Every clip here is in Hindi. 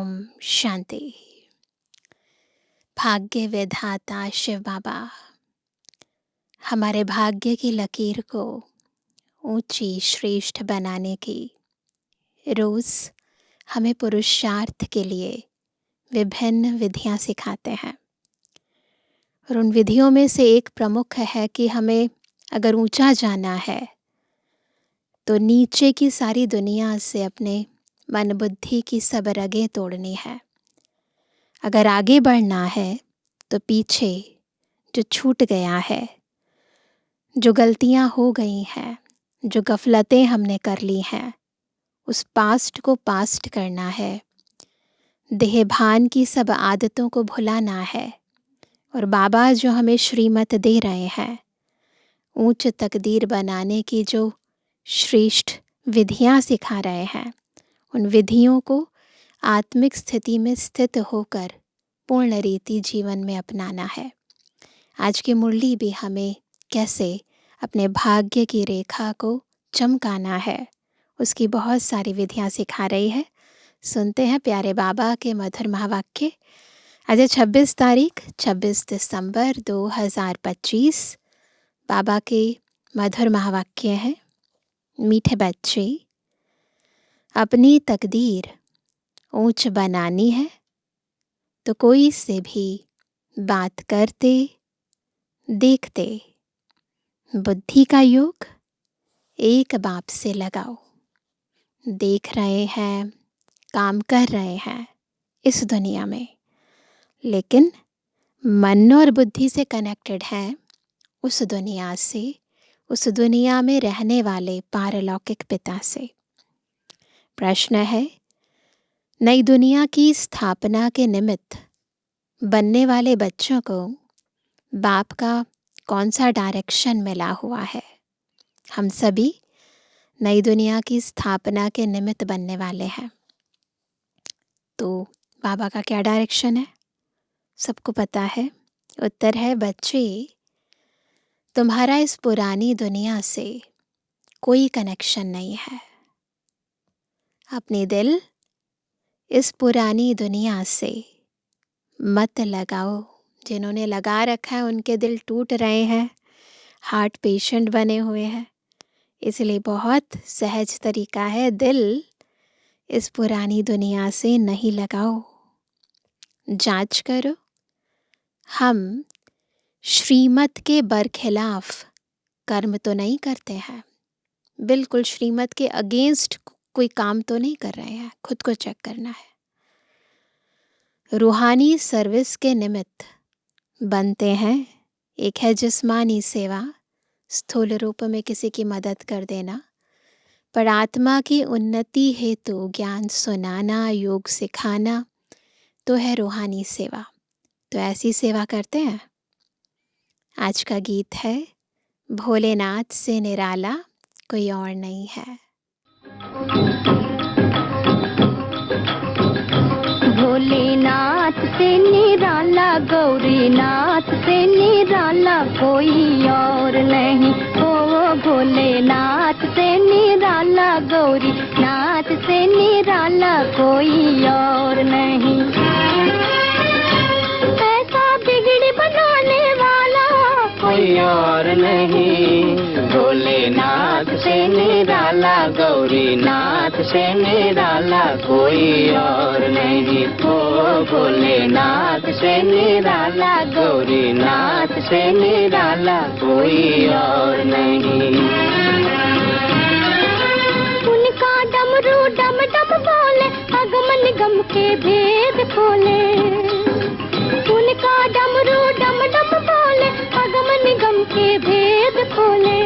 ओम शांति। भाग्य विधाता शिव बाबा हमारे भाग्य की लकीर को ऊंची श्रेष्ठ बनाने की रोज हमें पुरुषार्थ के लिए विभिन्न विधियां सिखाते हैं। और उन विधियों में से एक प्रमुख है कि हमें अगर ऊंचा जाना है तो नीचे की सारी दुनिया से अपने मन बुद्धि की सब रगें तोड़नी है। अगर आगे बढ़ना है तो पीछे जो छूट गया है, जो गलतियां हो गई हैं, जो गफलतें हमने कर ली हैं, उस पास्ट को पास्ट करना है। देहभान की सब आदतों को भुलाना है। और बाबा जो हमें श्रीमत दे रहे हैं, ऊंच तकदीर बनाने की जो श्रेष्ठ विधियां सिखा रहे हैं, उन विधियों को आत्मिक स्थिति में स्थित होकर पूर्ण रीति जीवन में अपनाना है। आज की मुरली भी हमें कैसे अपने भाग्य की रेखा को चमकाना है, उसकी बहुत सारी विधियां सिखा रही है। सुनते हैं प्यारे बाबा के मधुर महावाक्य। आज 26 तारीख 26 दिसंबर 2025। बाबा के मधुर महावाक्य हैं। मीठे बच्चे, अपनी तकदीर ऊंच बनानी है तो कोई से भी बात करते देखते बुद्धि का योग एक बाप से लगाओ। देख रहे हैं, काम कर रहे हैं इस दुनिया में, लेकिन मन और बुद्धि से कनेक्टेड हैं उस दुनिया से, उस दुनिया में रहने वाले पारलौकिक पिता से। प्रश्न है, नई दुनिया की स्थापना के निमित्त बनने वाले बच्चों को बाप का कौन सा डायरेक्शन मिला हुआ है? हम सभी नई दुनिया की स्थापना के निमित्त बनने वाले हैं, तो बाबा का क्या डायरेक्शन है? सबको पता है। उत्तर है, बच्चे, तुम्हारा इस पुरानी दुनिया से कोई कनेक्शन नहीं है। अपनी दिल इस पुरानी दुनिया से मत लगाओ। जिन्होंने लगा रखा है उनके दिल टूट रहे हैं, हार्ट पेशेंट बने हुए हैं। इसलिए बहुत सहज तरीका है, दिल इस पुरानी दुनिया से नहीं लगाओ। जांच करो, हम श्रीमत के बरखिलाफ कर्म तो नहीं करते हैं, बिल्कुल श्रीमत के अगेंस्ट कोई काम तो नहीं कर रहे हैं। खुद को चेक करना है। रूहानी सर्विस के निमित्त बनते हैं। एक है जिस्मानी सेवा, स्थूल रूप में किसी की मदद कर देना, पर आत्मा की उन्नति हेतु ज्ञान सुनाना, योग सिखाना तो है रूहानी सेवा। तो ऐसी सेवा करते हैं। आज का गीत है, भोलेनाथ से निराला कोई और नहीं है। भोलेनाथ से निराला, गौरीनाथ से निराला कोई और नहीं। ओ भोलेनाथ से निराला, गौरीनाथ से निराला कोई और नहीं। ऐसा बिगड़ी बनाने वाला कोई और नहीं। भोलेनाथ से निराला, गौरीनाथ से निराला कोई और नहीं। ओ भोलेनाथ से निराला, गौरीनाथ से निराला कोई और नहीं। उनका डमरू डम डम बोले, अगम निगम के भेद खोले। उनका डमरू डम डम बोले, अगम निगम के भेद खोले।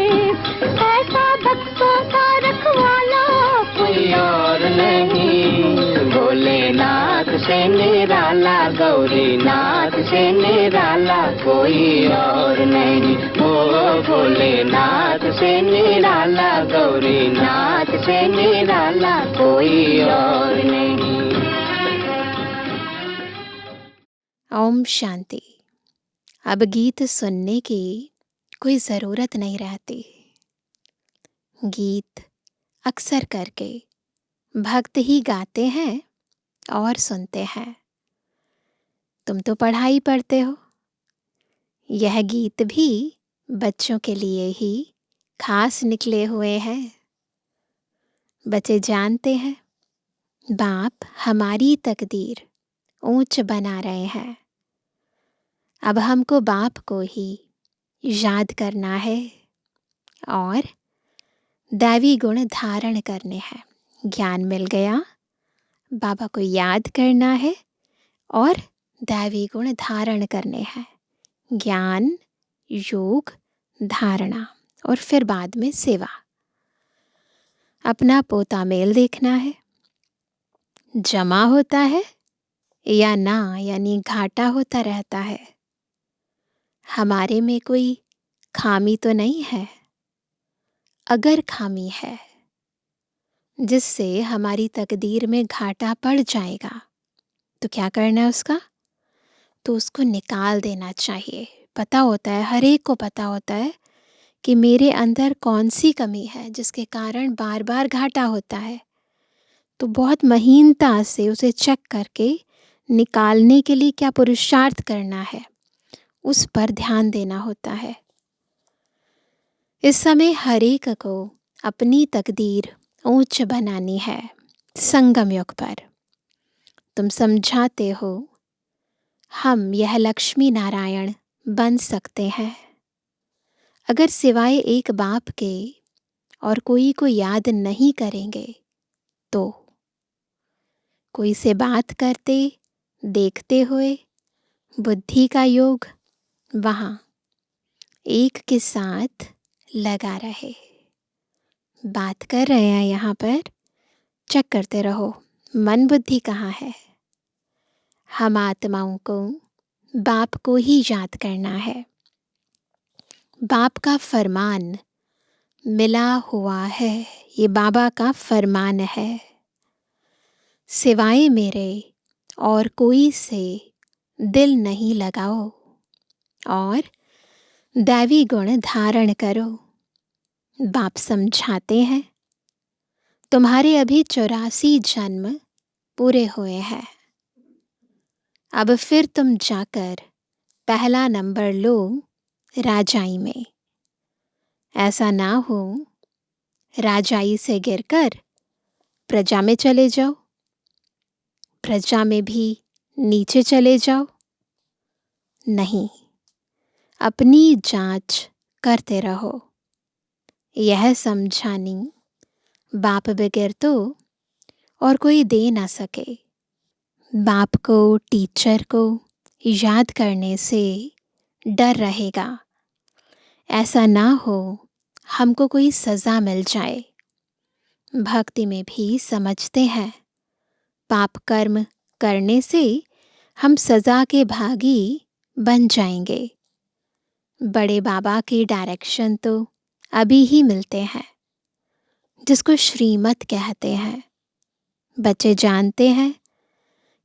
ऐसा भक्तों का रखवाला कोई और नहीं। भोलेनाथ से निराला, गौरीनाथ से निराला कोई और नहीं। ओ भोलेनाथ से निराला, गौरीनाथ से निराला कोई और नहीं। ओम शांति। अब गीत सुनने की कोई ज़रूरत नहीं रहती। गीत अक्सर करके भक्त ही गाते हैं और सुनते हैं। तुम तो पढ़ाई पढ़ते हो, यह गीत भी बच्चों के लिए ही खास निकले हुए हैं। बच्चे जानते हैं बाप हमारी तकदीर ऊंच बना रहे हैं। अब हमको बाप को ही याद करना है और दैवी गुण धारण करने हैं। ज्ञान मिल गया, बाबा को याद करना है और दैवी गुण धारण करने हैं। ज्ञान, योग, धारणा और फिर बाद में सेवा। अपना पोता मेल देखना है, जमा होता है या ना, यानी घाटा होता रहता है। हमारे में कोई खामी तो नहीं है। अगर खामी है जिससे हमारी तकदीर में घाटा पड़ जाएगा तो क्या करना है उसका? तो उसको निकाल देना चाहिए। पता होता है, हर एक को पता होता है कि मेरे अंदर कौन सी कमी है जिसके कारण बार बार घाटा होता है। तो बहुत महीनता से उसे चेक करके निकालने के लिए क्या पुरुषार्थ करना है, उस पर ध्यान देना होता है। इस समय हर एक को अपनी तकदीर ऊंच बनानी है। संगम युग पर तुम समझाते हो हम यह लक्ष्मी नारायण बन सकते हैं अगर सिवाय एक बाप के और कोई को याद नहीं करेंगे तो। कोई से बात करते देखते हुए बुद्धि का योग वहाँ एक के साथ लगा रहे। बात कर रहे हैं यहाँ पर, चेक करते रहो मन बुद्धि कहाँ है। हम आत्माओं को बाप को ही याद करना है। बाप का फरमान मिला हुआ है, ये बाबा का फरमान है। सिवाय मेरे और कोई से दिल नहीं लगाओ और दैवी गुण धारण करो। बाप समझाते हैं तुम्हारे अभी 84 जन्म पूरे हुए हैं। अब फिर तुम जाकर पहला नंबर लो राजाई में। ऐसा ना हो राजाई से गिरकर प्रजा में चले जाओ, प्रजा में भी नीचे चले जाओ। नहीं, अपनी जांच करते रहो। यह समझानी बाप बगैर तो और कोई दे ना सके। बाप को, टीचर को याद करने से डर रहेगा। ऐसा ना हो हमको कोई सज़ा मिल जाए। भक्ति में भी समझते हैं पाप कर्म करने से हम सज़ा के भागी बन जाएंगे। बड़े बाबा के डायरेक्शन तो अभी ही मिलते हैं, जिसको श्रीमत कहते हैं। बच्चे जानते हैं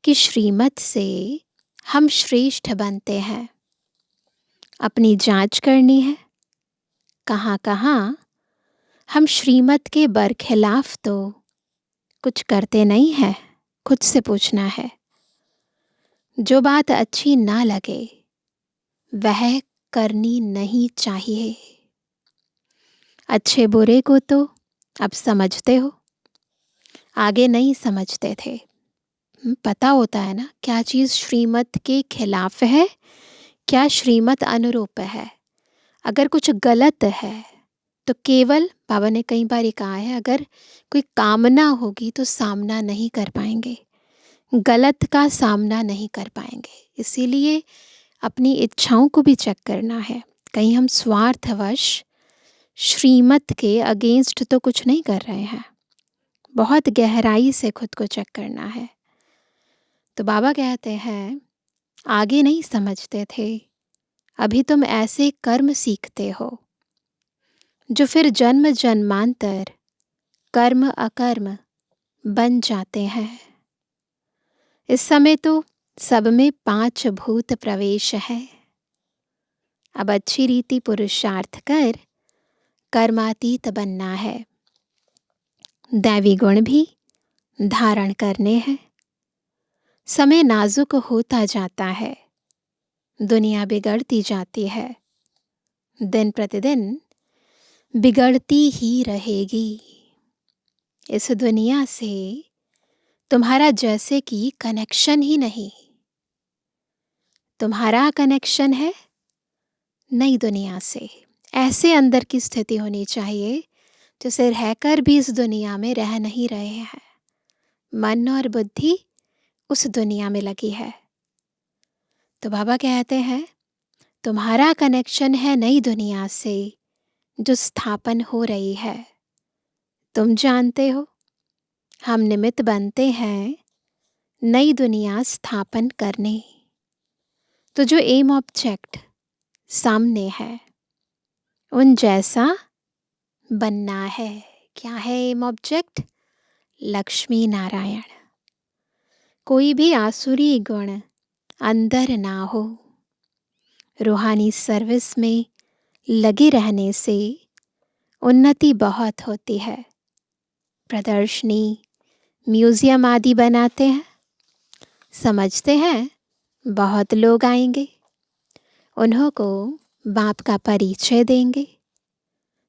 कि श्रीमत से हम श्रेष्ठ बनते हैं। अपनी जांच करनी है, कहाँ कहाँ हम श्रीमत के बरखिलाफ तो कुछ करते नहीं हैं। खुद से पूछना है। जो बात अच्छी ना लगे वह करनी नहीं चाहिए। अच्छे बुरे को तो अब समझते हो, आगे नहीं समझते थे। पता होता है ना क्या चीज़ श्रीमत के खिलाफ है, क्या श्रीमत अनुरूप है। अगर कुछ गलत है तो केवल बाबा ने कई बार ये कहा है, अगर कोई कामना होगी तो सामना नहीं कर पाएंगे, गलत का सामना नहीं कर पाएंगे। इसीलिए अपनी इच्छाओं को भी चेक करना है। कहीं हम स्वार्थवश श्रीमत के अगेंस्ट तो कुछ नहीं कर रहे हैं। बहुत गहराई से खुद को चेक करना है। तो बाबा कहते हैं आगे नहीं समझते थे, अभी तुम ऐसे कर्म सीखते हो जो फिर जन्म जन्मांतर कर्म अकर्म बन जाते हैं। इस समय तो सब में 5 भूत प्रवेश है। अब अच्छी रीति पुरुषार्थ कर कर्मातीत बनना है। दैवी गुण भी धारण करने हैं। समय नाजुक होता जाता है, दुनिया बिगड़ती जाती है, दिन प्रतिदिन बिगड़ती ही रहेगी। इस दुनिया से तुम्हारा जैसे कि कनेक्शन ही नहीं। तुम्हारा कनेक्शन है नई दुनिया से। ऐसे अंदर की स्थिति होनी चाहिए जैसे रहकर भी इस दुनिया में रह नहीं रहे हैं। मन और बुद्धि उस दुनिया में लगी है। तो बाबा कहते हैं तुम्हारा कनेक्शन है नई दुनिया से जो स्थापन हो रही है। तुम जानते हो हम निमित्त बनते हैं नई दुनिया स्थापन करने। तो जो एम ऑब्जेक्ट सामने है उन जैसा बनना है। क्या है एम ऑब्जेक्ट? लक्ष्मी नारायण। कोई भी आसुरी गुण अंदर ना हो। रूहानी सर्विस में लगे रहने से उन्नति बहुत होती है। प्रदर्शनी, म्यूजियम आदि बनाते हैं, समझते हैं बहुत लोग आएंगे, उन्हों को बाप का परिचय देंगे,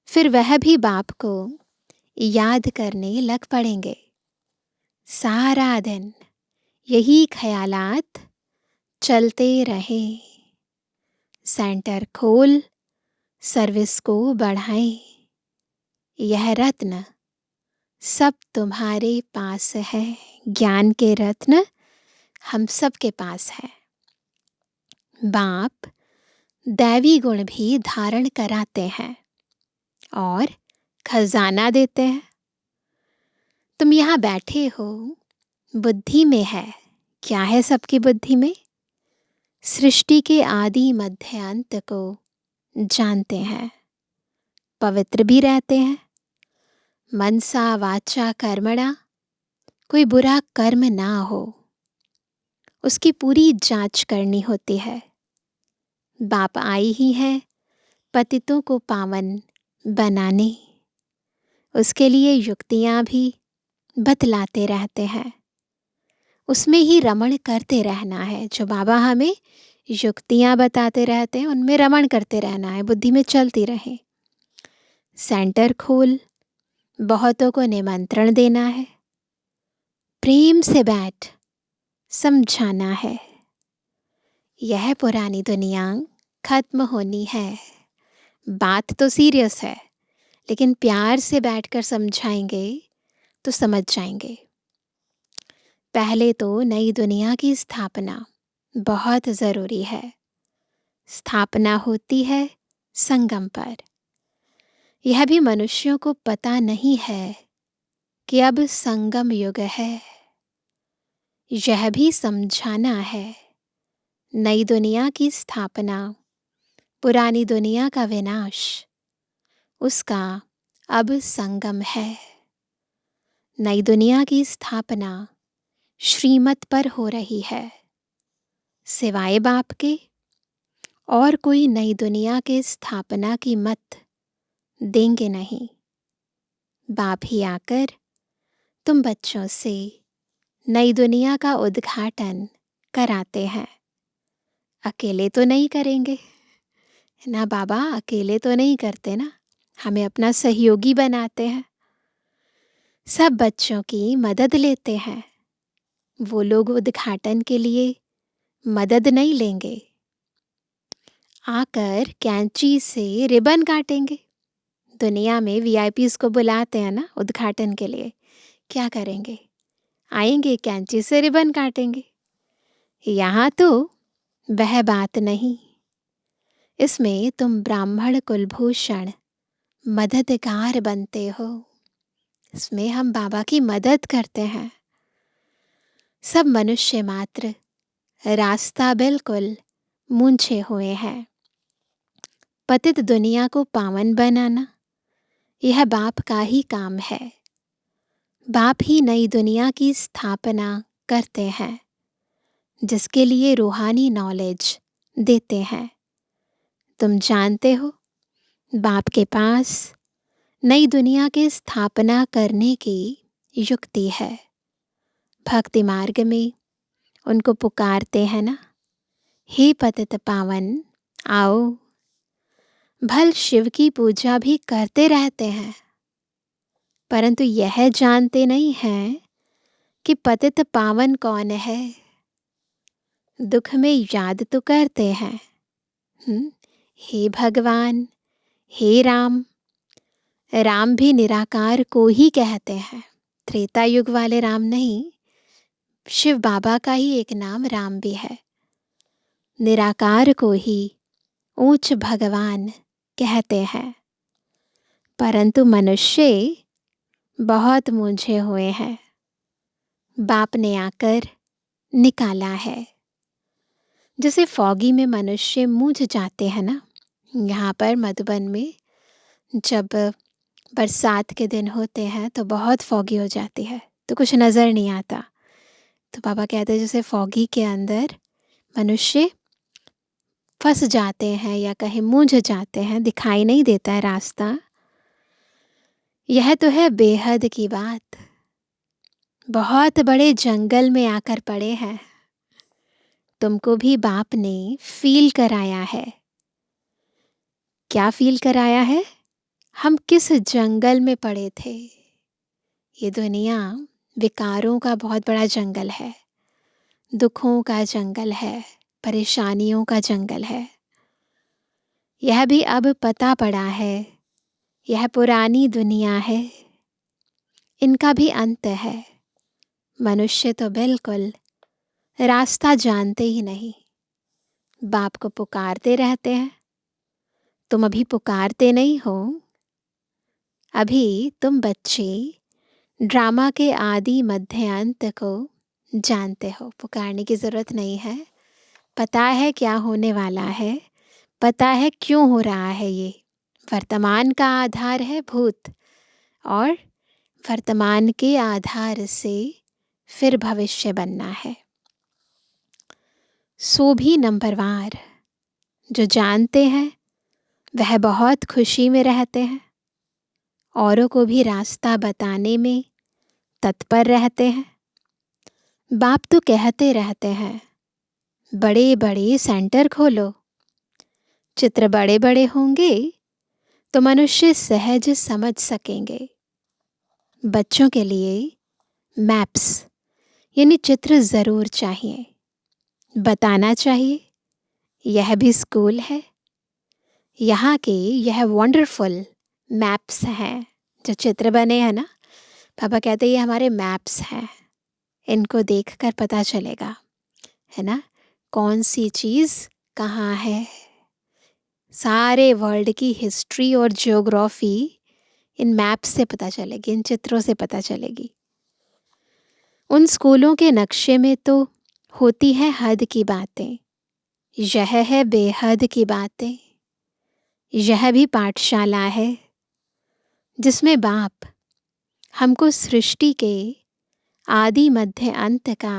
फिर वह भी बाप को याद करने लग पड़ेंगे। सारा दिन यही ख्यालात चलते रहे। सेंटर खोल, सर्विस को बढ़ाएं। यह रत्न सब तुम्हारे पास है। ज्ञान के रत्न हम सब के पास है। बाप दैवी गुण भी धारण कराते हैं और खजाना देते हैं। तुम यहाँ बैठे हो, बुद्धि में है। क्या है सबकी बुद्धि में? सृष्टि के आदि मध्य अंत को जानते हैं। पवित्र भी रहते हैं। मनसा वाचा कर्मणा, कोई बुरा कर्म ना हो, उसकी पूरी जांच करनी होती है। बाप आई ही है पतितों को पावन बनाने। उसके लिए युक्तियां भी बतलाते रहते हैं। उसमें ही रमण करते रहना है। जो बाबा हमें युक्तियां बताते रहते हैं उनमें रमण करते रहना है, बुद्धि में चलती रहे। सेंटर खोल, बहुतों को निमंत्रण देना है। प्रेम से बैठ समझाना है। यह पुरानी दुनिया खत्म होनी है। बात तो सीरियस है, लेकिन प्यार से बैठकर समझाएंगे तो समझ जाएंगे। पहले तो नई दुनिया की स्थापना बहुत ज़रूरी है। स्थापना होती है संगम पर। यह भी मनुष्यों को पता नहीं है कि अब संगम युग है। यह भी समझाना है नई दुनिया की स्थापना, पुरानी दुनिया का विनाश, उसका अब संगम है। नई दुनिया की स्थापना श्रीमत पर हो रही है। सिवाय बाप के और कोई नई दुनिया के स्थापना की मत देंगे नहीं। बाप ही आकर तुम बच्चों से नई दुनिया का उद्घाटन कराते हैं। अकेले तो नहीं करेंगे ना बाबा, अकेले तो नहीं करते ना, हमें अपना सहयोगी बनाते हैं। सब बच्चों की मदद लेते हैं। वो लोग उद्घाटन के लिए मदद नहीं लेंगे, आकर कैंची से रिबन काटेंगे। दुनिया में वीआईपीज़ को बुलाते हैं ना उद्घाटन के लिए, क्या करेंगे? आएंगे, कैंची से रिबन काटेंगे। यहाँ तो वह बात नहीं। इसमें तुम ब्राह्मण कुलभूषण मददगार बनते हो। इसमें हम बाबा की मदद करते हैं। सब मनुष्य मात्र रास्ता बिल्कुल मूंछे हुए हैं। पतित दुनिया को पावन बनाना यह बाप का ही काम है। बाप ही नई दुनिया की स्थापना करते हैं, जिसके लिए रूहानी नॉलेज देते हैं। तुम जानते हो बाप के पास नई दुनिया की स्थापना करने की युक्ति है। भक्ति मार्ग में उनको पुकारते हैं ना, हे पतित पावन आओ। भल शिव की पूजा भी करते रहते हैं, परंतु यह जानते नहीं हैं कि पतित पावन कौन है। दुख में याद तो करते हैं, हे भगवान, हे राम। राम भी निराकार को ही कहते हैं, त्रेता युग वाले राम नहीं, शिव बाबा का ही एक नाम राम भी है। निराकार को ही ऊंच भगवान कहते हैं, परंतु मनुष्य बहुत मूंझे हुए हैं। बाप ने आकर निकाला है। जैसे फॉगी में मनुष्य मूंझ जाते हैं ना, यहाँ पर मधुबन में जब बरसात के दिन होते हैं तो बहुत फॉगी हो जाती है, तो कुछ नज़र नहीं आता। तो बाबा कहते हैं जैसे फॉगी के अंदर मनुष्य फंस जाते हैं या कहीं मूंझ जाते हैं, दिखाई नहीं देता है रास्ता। यह तो है बेहद की बात। बहुत बड़े जंगल में आकर पड़े हैं। तुमको भी बाप ने फील कराया है। क्या फील कराया है? हम किस जंगल में पड़े थे। ये दुनिया विकारों का बहुत बड़ा जंगल है, दुखों का जंगल है, परेशानियों का जंगल है। यह भी अब पता पड़ा है, यह पुरानी दुनिया है, इनका भी अंत है। मनुष्य तो बिल्कुल रास्ता जानते ही नहीं, बाप को पुकारते रहते हैं। तुम अभी पुकारते नहीं हो, अभी तुम बच्चे ड्रामा के आदि मध्य अंत को जानते हो। पुकारने की ज़रूरत नहीं है, पता है क्या होने वाला है, पता है क्यों हो रहा है। ये वर्तमान का आधार है भूत, और वर्तमान के आधार से फिर भविष्य बनना है। सो भी नंबरवार जो जानते हैं वह बहुत खुशी में रहते हैं, औरों को भी रास्ता बताने में तत्पर रहते हैं। बाप तो कहते रहते हैं बड़े बड़े सेंटर खोलो, चित्र बड़े बड़े होंगे तो मनुष्य सहज समझ सकेंगे। बच्चों के लिए मैप्स यानी चित्र ज़रूर चाहिए, बताना चाहिए यह भी स्कूल है। यहाँ के यह वंडरफुल मैप्स हैं, जो चित्र बने हैं ना, पापा कहते ये हमारे मैप्स हैं। इनको देखकर पता चलेगा, है ना, कौन सी चीज़ कहाँ है। सारे वर्ल्ड की हिस्ट्री और ज्योग्राफी इन मैप्स से पता चलेगी, इन चित्रों से पता चलेगी। उन स्कूलों के नक्शे में तो होती है हद की बातें, यह है बेहद की बातें। यह भी पाठशाला है जिसमें बाप हमको सृष्टि के आदि मध्य अंत का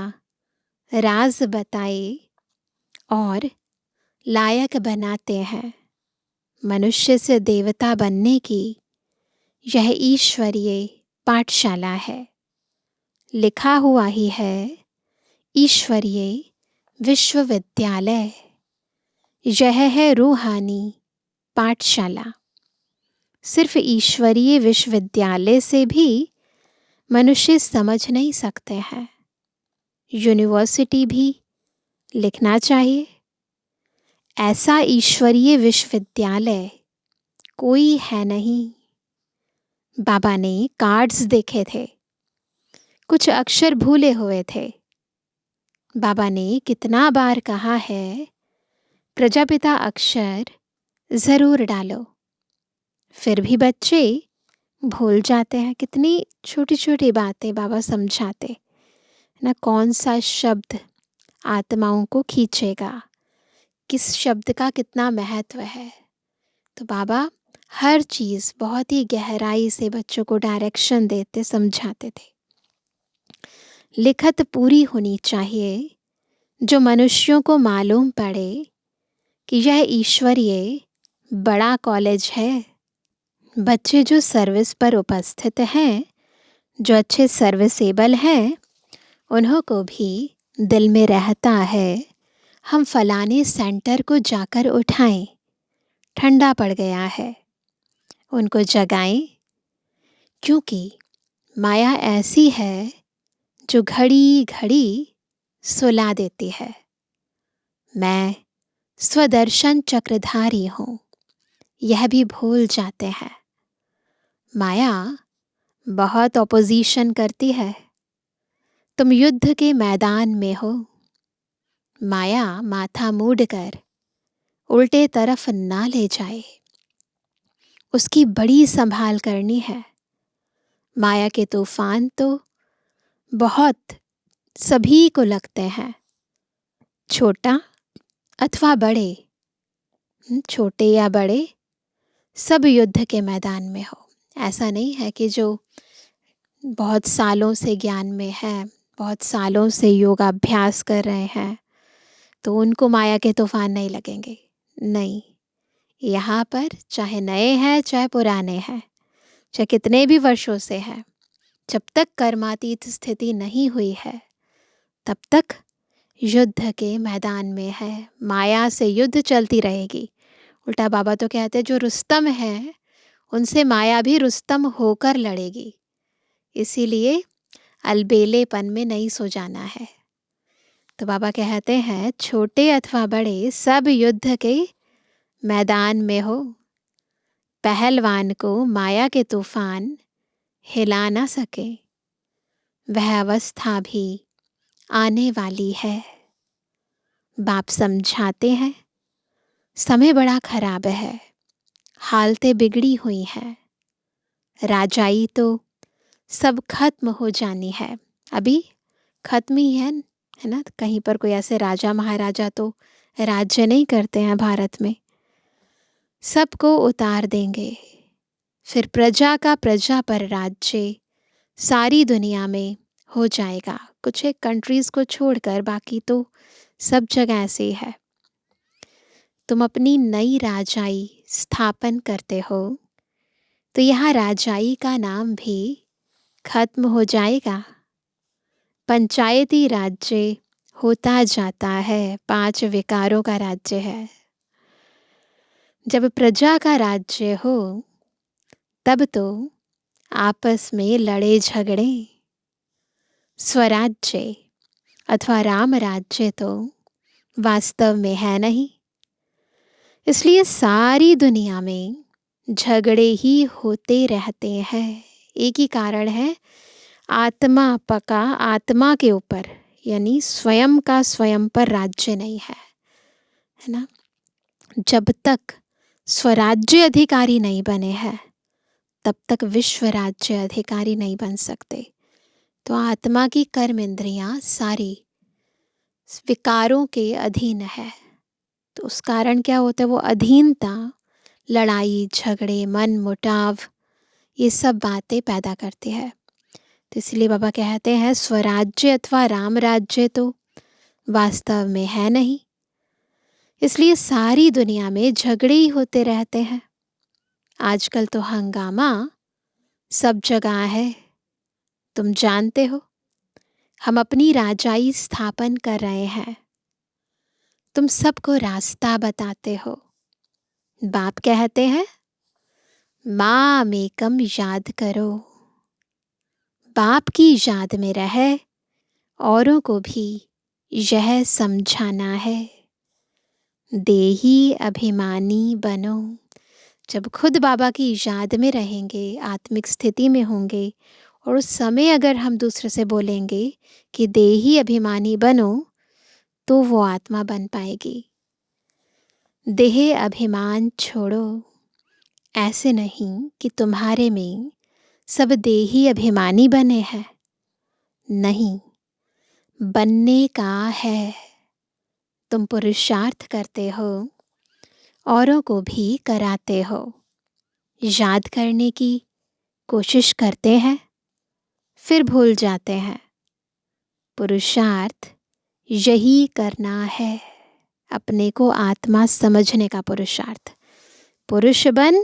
राज बताए और लायक बनाते हैं। मनुष्य से देवता बनने की यह ईश्वरीय पाठशाला है। लिखा हुआ ही है ईश्वरीय विश्वविद्यालय। यह है रूहानी पाठशाला। सिर्फ ईश्वरीय विश्वविद्यालय से भी मनुष्य समझ नहीं सकते हैं, यूनिवर्सिटी भी लिखना चाहिए। ऐसा ईश्वरीय विश्वविद्यालय कोई है नहीं। बाबा ने कार्ड्स देखे थे, कुछ अक्षर भूले हुए थे। बाबा ने कितना बार कहा है प्रजापिता अक्षर ज़रूर डालो, फिर भी बच्चे भूल जाते हैं। कितनी छोटी छोटी बातें बाबा समझाते ना, कौन सा शब्द आत्माओं को खींचेगा, किस शब्द का कितना महत्व है। तो बाबा हर चीज़ बहुत ही गहराई से बच्चों को डायरेक्शन देते, समझाते थे। लिखत पूरी होनी चाहिए, जो मनुष्यों को मालूम पड़े कि यह ईश्वरीय बड़ा कॉलेज है। बच्चे जो सर्विस पर उपस्थित हैं, जो अच्छे सर्विसेबल हैं, उन्हों को भी दिल में रहता है हम फलाने सेंटर को जाकर उठाएं, ठंडा पड़ गया है, उनको जगाएं, क्योंकि माया ऐसी है जो घड़ी घड़ी सुला देती है। मैं स्वदर्शन चक्रधारी हूँ, यह भी भूल जाते हैं। माया बहुत ऑपोजिशन करती है। तुम युद्ध के मैदान में हो, माया माथा मूंढकर उल्टे तरफ ना ले जाए, उसकी बड़ी संभाल करनी है। माया के तूफान तो बहुत सभी को लगते हैं, छोटा अथवा बड़े, छोटे या बड़े, सब युद्ध के मैदान में हो। ऐसा नहीं है कि जो बहुत सालों से ज्ञान में है, बहुत सालों से योगाभ्यास कर रहे हैं, तो उनको माया के तूफान नहीं लगेंगे। नहीं, यहाँ पर चाहे नए हैं चाहे पुराने हैं, चाहे कितने भी वर्षों से हैं, जब तक कर्मातीत स्थिति नहीं हुई है तब तक युद्ध के मैदान में है। माया से युद्ध चलती रहेगी। उल्टा बाबा तो कहते हैं जो रुस्तम है उनसे माया भी रुस्तम होकर लड़ेगी। इसीलिए अलबेलेपन में नहीं सो जाना है। तो बाबा कहते हैं छोटे अथवा बड़े सब युद्ध के मैदान में हो, पहलवान को माया के तूफान हिला ना सके, वह अवस्था भी आने वाली है। बाप समझाते हैं समय बड़ा खराब है, हालतें बिगड़ी हुई हैं, राजाई तो सब खत्म हो जानी है। अभी खत्म ही है ना। कहीं पर कोई ऐसे राजा महाराजा तो राज्य नहीं करते हैं भारत में। सबको उतार देंगे, फिर प्रजा का प्रजा पर राज्य सारी दुनिया में हो जाएगा। कुछ एक कंट्रीज को छोड़कर बाकी तो सब जगह ऐसे ही है। तुम अपनी नई राजाई स्थापन करते हो तो यहाँ राजाई का नाम भी खत्म हो जाएगा। पंचायती राज्य होता जाता है, 5 विकारों का राज्य है। जब प्रजा का राज्य हो तब तो आपस में लड़े झगड़े। स्वराज्य अथवा राम राज्य तो वास्तव में है नहीं, इसलिए सारी दुनिया में झगड़े ही होते रहते हैं। एक ही कारण है, आत्मा पका आत्मा के ऊपर, यानी स्वयं का स्वयं पर राज्य नहीं है ना। जब तक स्वराज्य अधिकारी नहीं बने हैं तब तक विश्व राज्य अधिकारी नहीं बन सकते। तो आत्मा की कर्म इंद्रियां सारी विकारों के अधीन है। तो उस कारण क्या होता है, वो अधीनता लड़ाई झगड़े मन मुटाव ये सब बातें पैदा करती है। तो इसलिए बाबा कहते हैं स्वराज्य अथवा राम राज्य तो वास्तव में है नहीं, इसलिए सारी दुनिया में झगड़े ही होते रहते हैं। आजकल तो हंगामा सब जगह है। तुम जानते हो हम अपनी राजाई स्थापन कर रहे हैं, तुम सबको रास्ता बताते हो। बाप कहते हैं माम एकम याद करो, बाप की याद में रहे औरों को भी यह समझाना है। देही अभिमानी बनो। जब खुद बाबा की याद में रहेंगे, आत्मिक स्थिति में होंगे, और उस समय अगर हम दूसरे से बोलेंगे कि देही अभिमानी बनो, तो वो आत्मा बन पाएगी। देह अभिमान छोड़ो। ऐसे नहीं कि तुम्हारे में सब देही अभिमानी बने हैं, नहीं, बनने का है। तुम पुरुषार्थ करते हो, औरों को भी कराते हो, याद करने की कोशिश करते हैं, फिर भूल जाते हैं। पुरुषार्थ यही करना है, अपने को आत्मा समझने का पुरुषार्थ। पुरुष बन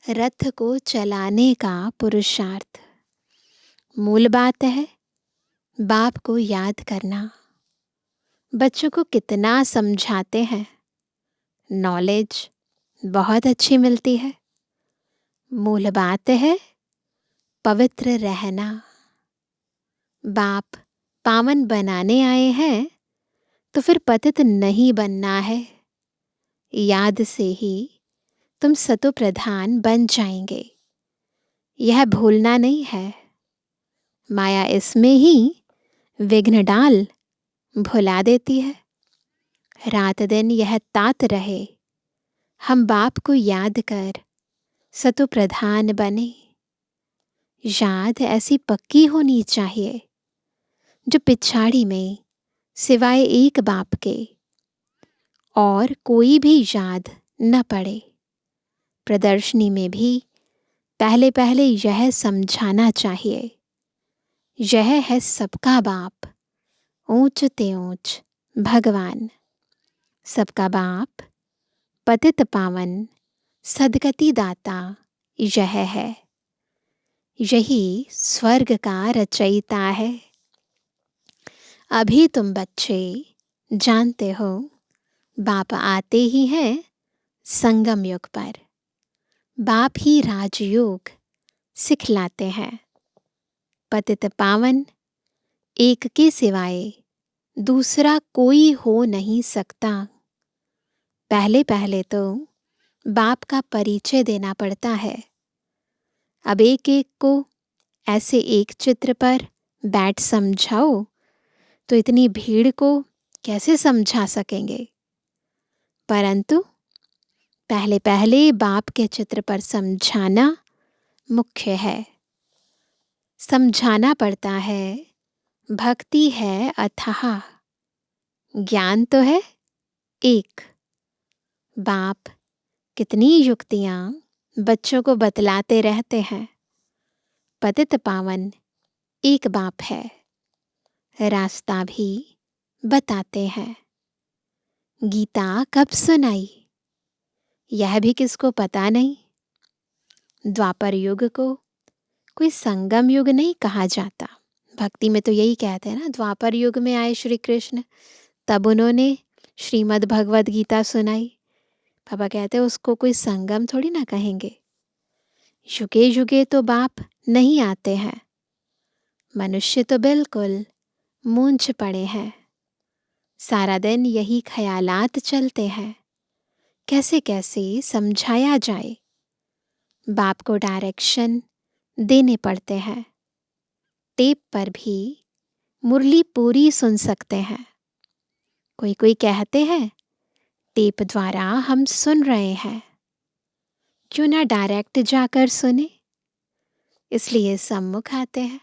रथ को चलाने का पुरुषार्थ। मूल बात है बाप को याद करना, बच्चों को कितना समझाते हैं, नॉलेज बहुत अच्छी मिलती है। मूल बात है पवित्र रहना। बाप पावन बनाने आए हैं तो फिर पतित नहीं बनना है। याद से ही तुम सतो प्रधान बन जाएंगे, यह भूलना नहीं है। माया इसमें ही विघ्न डाल भुला देती है। रात दिन यह तात रहे, हम बाप को याद कर सतो प्रधान बने। याद ऐसी पक्की होनी चाहिए जो पिछाड़ी में सिवाय एक बाप के और कोई भी याद न पड़े। प्रदर्शनी में भी पहले पहले यह समझाना चाहिए, यह है सबका बाप, ऊंच ते ऊंच भगवान। सबका बाप पतित पावन सदगति दाता यह है। यही स्वर्ग का रचयिता है। अभी तुम बच्चे जानते हो बाप आते ही हैं संगम युग पर। बाप ही राजयोग सिखलाते हैं। पतित पावन एक के सिवाय दूसरा कोई हो नहीं सकता। पहले पहले तो बाप का परिचय देना पड़ता है। अब एक एक को ऐसे एक चित्र पर बैठ समझाओ तो इतनी भीड़ को कैसे समझा सकेंगे। परंतु पहले पहले बाप के चित्र पर समझाना मुख्य है। समझाना पड़ता है, भक्ति है अथाह, ज्ञान तो है एक। बाप कितनी युक्तियां बच्चों को बतलाते रहते हैं। पतित पावन एक बाप है, रास्ता भी बताते हैं। गीता कब सुनाई यह भी किसको पता नहीं। द्वापर युग को कोई संगम युग नहीं कहा जाता। भक्ति में तो यही कहते हैं ना, द्वापर युग में आए श्री कृष्ण, तब उन्होंने श्रीमद् भगवद गीता सुनाई। पापा कहते हैं उसको कोई संगम थोड़ी ना कहेंगे। युगे युगे तो बाप नहीं आते हैं। मनुष्य तो बिल्कुल मूंझ पड़े हैं। सारा दिन यही ख्यालात चलते हैं, कैसे कैसे समझाया जाए। बाप को डायरेक्शन देने पड़ते हैं। टेप पर भी मुरली पूरी सुन सकते हैं। कोई कोई कहते हैं टेप द्वारा हम सुन रहे हैं, क्यों ना डायरेक्ट जाकर सुने। इसलिए सम्मुख आते हैं।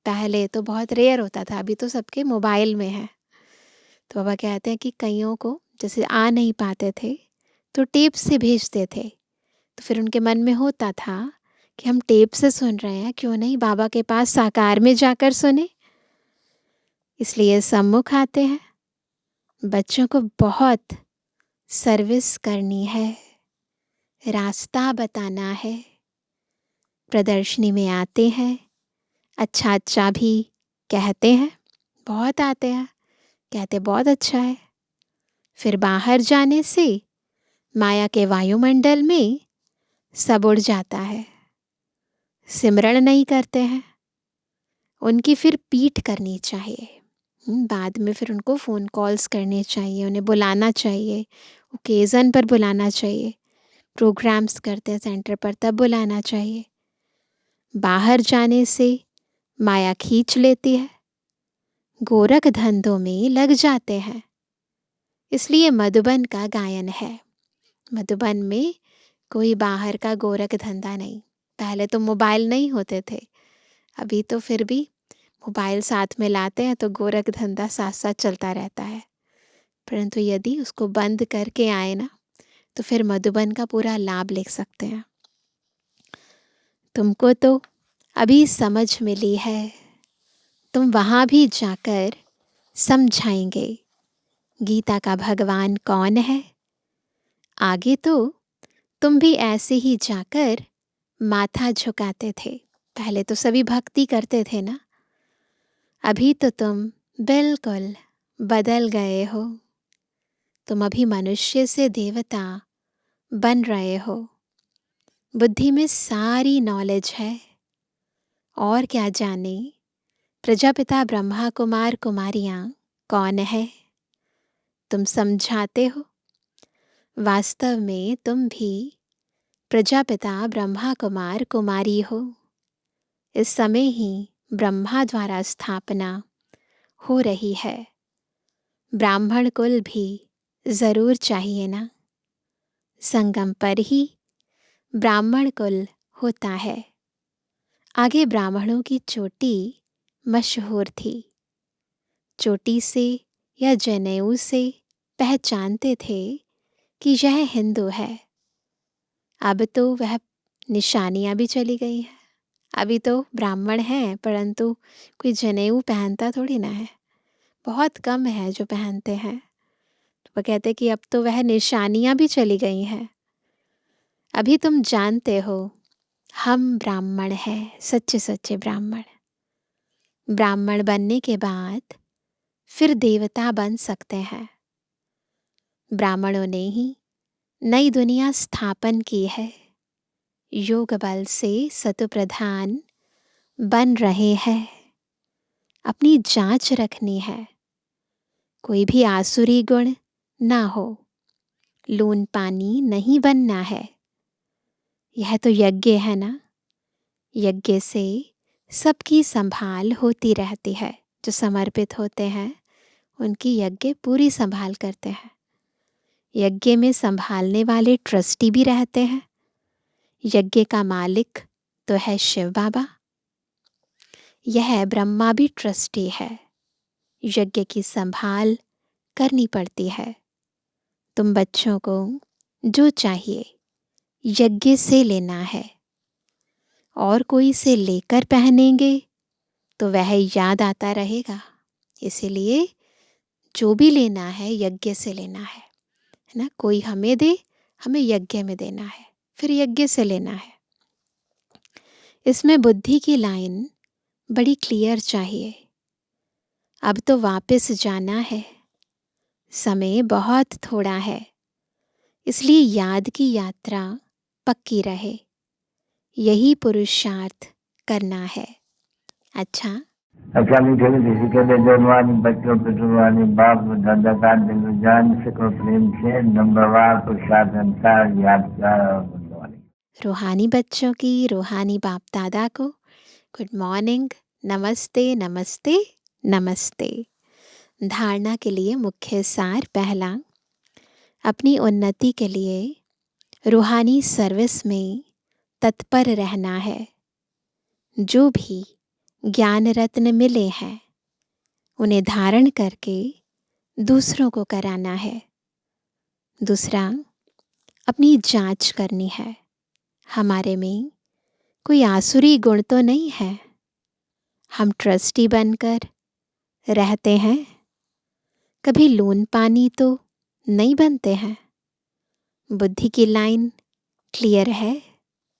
पहले तो बहुत रेयर होता था, अभी तो सबके मोबाइल में है। तो बाबा कहते हैं कि कईयों को जैसे आ नहीं पाते थे तो टेप से भेजते थे। तो फिर उनके मन में होता था कि हम टेप से सुन रहे हैं, क्यों नहीं बाबा के पास साकार में जाकर सुने। इसलिए सम्मुख आते हैं। बच्चों को बहुत सर्विस करनी है, रास्ता बताना है। प्रदर्शनी में आते हैं, अच्छा अच्छा भी कहते हैं, बहुत आते हैं, कहते बहुत अच्छा है। फिर बाहर जाने से माया के वायुमंडल में सब उड़ जाता है। सिमरण नहीं करते हैं। उनकी फिर पीठ करनी चाहिए। बाद में फिर उनको फ़ोन कॉल्स करने चाहिए, उन्हें बुलाना चाहिए, ओकेज़न पर बुलाना चाहिए। प्रोग्राम्स करते हैं सेंटर पर तब बुलाना चाहिए। बाहर जाने से माया खींच लेती है, गोरख धंधों में लग जाते हैं। इसलिए मधुबन का गायन है। मधुबन में कोई बाहर का गोरख धंधा नहीं। पहले तो मोबाइल नहीं होते थे, अभी तो फिर भी मोबाइल साथ में लाते हैं तो गोरख धंधा साथ साथ चलता रहता है। परंतु यदि उसको बंद करके आए ना तो फिर मधुबन का पूरा लाभ ले सकते हैं। तुमको तो अभी समझ मिली है, तुम वहाँ भी जाकर समझाएंगे गीता का भगवान कौन है। आगे तो तुम भी ऐसे ही जाकर माथा झुकाते थे। पहले तो सभी भक्ति करते थे ना, अभी तो तुम बिल्कुल बदल गए हो। तुम अभी मनुष्य से देवता बन रहे हो। बुद्धि में सारी नॉलेज है। और क्या जाने प्रजापिता ब्रह्मा कुमार कुमारियाँ कौन है? तुम समझाते हो। वास्तव में तुम भी प्रजापिता ब्रह्मा कुमार कुमारी हो। इस समय ही ब्रह्मा द्वारा स्थापना हो रही है। ब्राह्मण कुल भी जरूर चाहिए ना। संगम पर ही ब्राह्मण कुल होता है। आगे ब्राह्मणों की चोटी मशहूर थी। चोटी से या जनेऊ से पहचानते थे कि यह हिंदू है। अब तो वह निशानियां भी चली गई हैं। अभी तो ब्राह्मण हैं, परंतु कोई जनेऊ पहनता थोड़ी ना है। बहुत कम है जो पहनते हैं। तो वो कहते कि अब तो वह निशानियां भी चली गई हैं। अभी तुम जानते हो हम ब्राह्मण हैं, सच्चे सच्चे ब्राह्मण। ब्राह्मण बनने के बाद फिर देवता बन सकते हैं। ब्राह्मणों ने ही नई दुनिया स्थापन की है। योग बल से सतु प्रधान बन रहे हैं। अपनी जांच रखनी है। कोई भी आसुरी गुण ना हो। लून पानी नहीं बनना है। यह तो यज्ञ है ना। यज्ञ से सबकी संभाल होती रहती है। जो समर्पित होते हैं उनकी यज्ञ पूरी संभाल करते हैं। यज्ञ में संभालने वाले ट्रस्टी भी रहते हैं। यज्ञ का मालिक तो है शिव बाबा। यह ब्रह्मा भी ट्रस्टी है। यज्ञ की संभाल करनी पड़ती है। तुम बच्चों को जो चाहिए यज्ञ से लेना है। और कोई से लेकर पहनेंगे तो वह याद आता रहेगा। इसीलिए जो भी लेना है यज्ञ से लेना है ना। कोई हमें दे, हमें यज्ञ में देना है, फिर यज्ञ से लेना है। इसमें बुद्धि की लाइन बड़ी क्लियर चाहिए। अब तो वापस जाना है। समय बहुत थोड़ा है। इसलिए याद की यात्रा पक्की रहे। यही पुरुषार्थ करना है। अच्छा, मीठे मीठे सिक्के जवानी बच्चों पे जुबानी बाप दादा का दिल जान सको प्रेम से नंबरवार पुरुषार्थ अनुसार यादगार और बुलवानी। रूहानी बच्चों की रूहानी बाप दादा को गुड मॉर्निंग, नमस्ते नमस्ते नमस्ते। धारणा के लिए मुख्य सार पहला, अपनी उन्नति के लिए रूहानी सर्विस में तत्पर रहना है। जो भी ज्ञान रत्न मिले हैं उन्हें धारण करके दूसरों को कराना है। दूसरा, अपनी जांच करनी है। हमारे में कोई आसुरी गुण तो नहीं है। हम ट्रस्टी बनकर रहते हैं। कभी लून पानी तो नहीं बनते हैं। बुद्धि की लाइन क्लियर है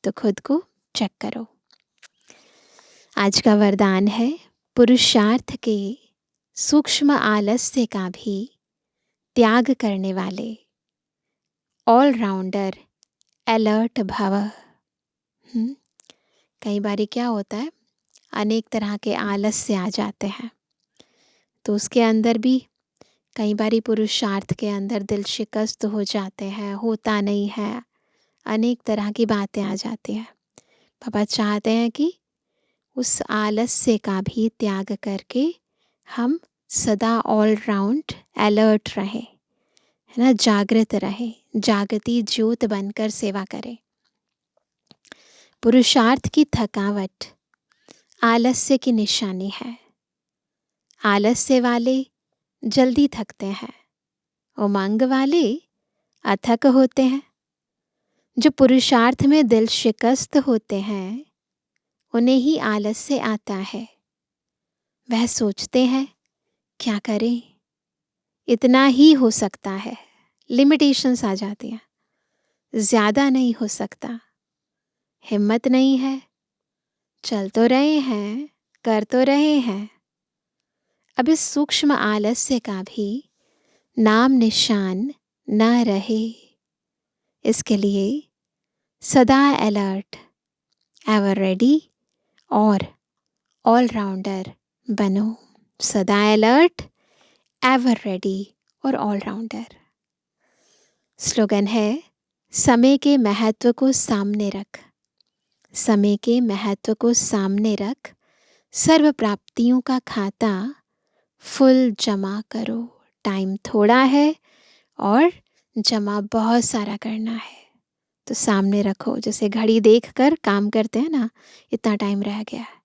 तो खुद को चेक करो। आज का वरदान है, पुरुषार्थ के सूक्ष्म आलस्य का भी त्याग करने वाले ऑलराउंडर अलर्ट भव। कई बार क्या होता है, अनेक तरह के आलस्य आ जाते हैं। तो उसके अंदर भी कई बार पुरुषार्थ के अंदर दिल शिकस्त हो जाते हैं, होता नहीं है, अनेक तरह की बातें आ जाती हैं। पापा चाहते हैं कि उस आलस्य का भी त्याग करके हम सदा ऑल राउंड अलर्ट रहें, है ना, जागृत रहें, जागती ज्योत बनकर सेवा करें। पुरुषार्थ की थकावट आलस्य की निशानी है। आलस्य वाले जल्दी थकते हैं, उमंग वाले अथक होते हैं। जो पुरुषार्थ में दिल शिकस्त होते हैं उन्हें ही आलस्य आता है। वह सोचते हैं क्या करें, इतना ही हो सकता है, लिमिटेशंस आ जाती हैं, ज़्यादा नहीं हो सकता, हिम्मत नहीं है, चल तो रहे हैं, कर तो रहे हैं, अब इस सूक्ष्म आलस्य का भी नाम निशान न रहे। इसके लिए सदा अलर्ट, एवर रेडी और ऑलराउंडर बनो। सदा अलर्ट, एवर रेडी और ऑलराउंडर। स्लोगन है, समय के महत्व को सामने रख। समय के महत्व को सामने रख, सर्व प्राप्तियों का खाता फुल जमा करो। टाइम थोड़ा है और जमा बहुत सारा करना है, तो सामने रखो। जैसे घड़ी देख कर काम करते हैं ना, इतना टाइम रह गया है,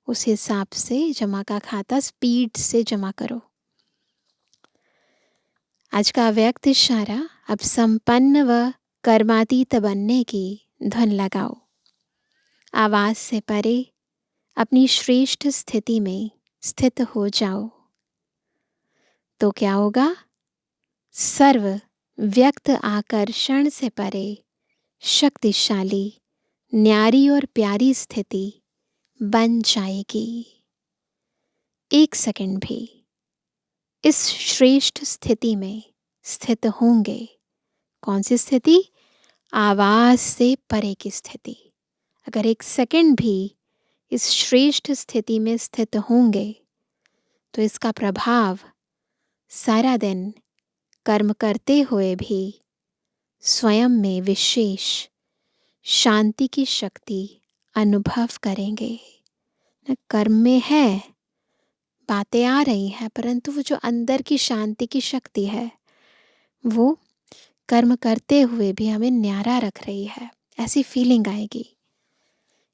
उस हिसाब से जमा का खाता स्पीड से जमा करो। आज का व्यक्त इशारा, अब संपन्न व कर्मातीत बनने की धुन लगाओ। आवाज से परे अपनी श्रेष्ठ स्थिति में स्थित हो जाओ, तो क्या होगा? सर्व व्यक्त आकर्षण से परे शक्तिशाली, न्यारी और प्यारी स्थिति बन जाएगी। एक सेकंड भी इस श्रेष्ठ स्थिति में स्थित होंगे। कौन सी स्थिति? आवाज से परे की स्थिति। अगर एक सेकंड भी इस श्रेष्ठ स्थिति में स्थित होंगे, तो इसका प्रभाव सारा दिन कर्म करते हुए भी स्वयं में विशेष शांति की शक्ति अनुभव करेंगे। कर्म में है, बातें आ रही हैं, परंतु वो जो अंदर की शांति की शक्ति है, वो कर्म करते हुए भी हमें न्यारा रख रही है, ऐसी फीलिंग आएगी।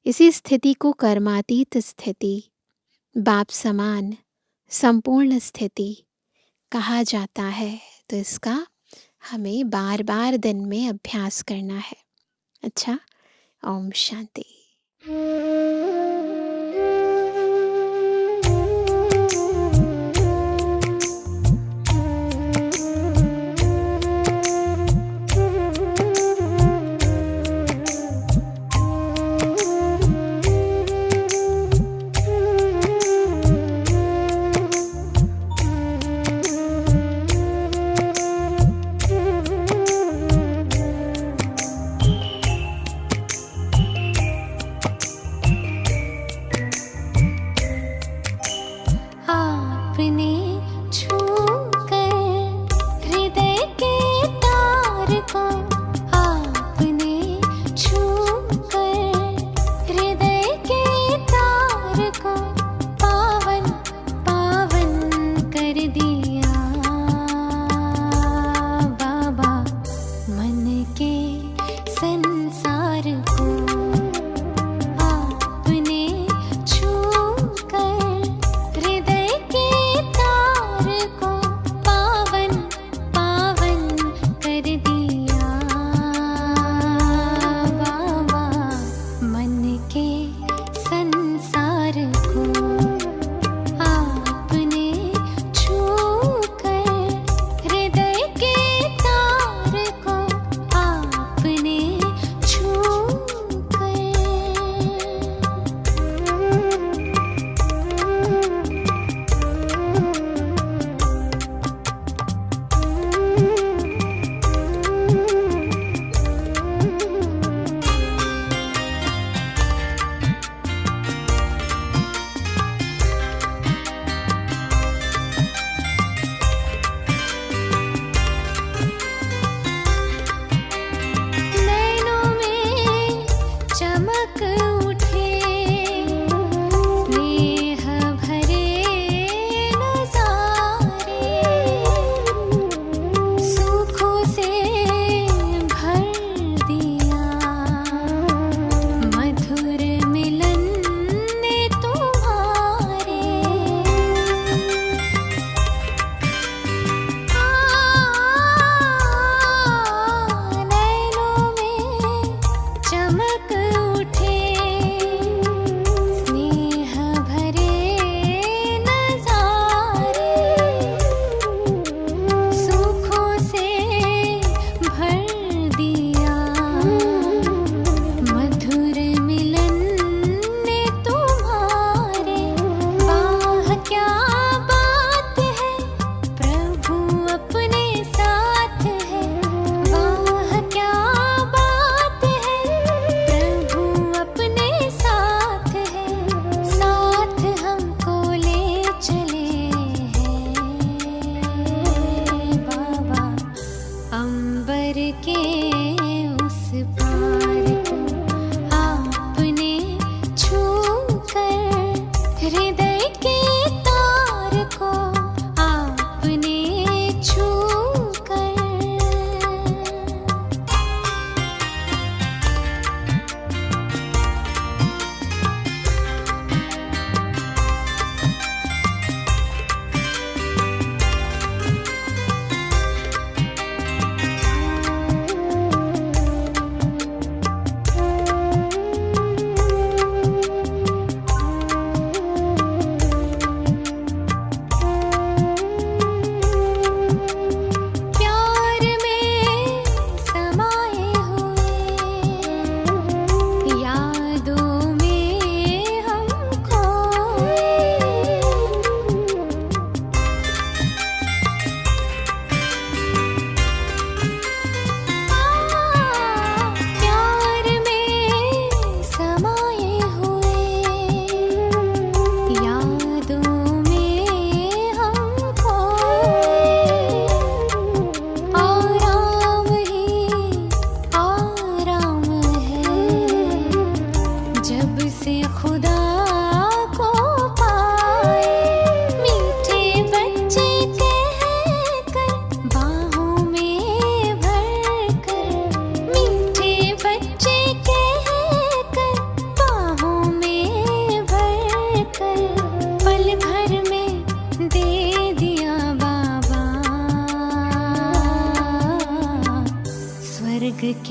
इसी स्थिति को कर्मातीत स्थिति, बाप समान संपूर्ण स्थिति कहा जाता है। तो इसका हमें बार बार दिन में अभ्यास करना है। अच्छा, ओम शांति।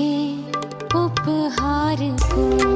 के उपहार को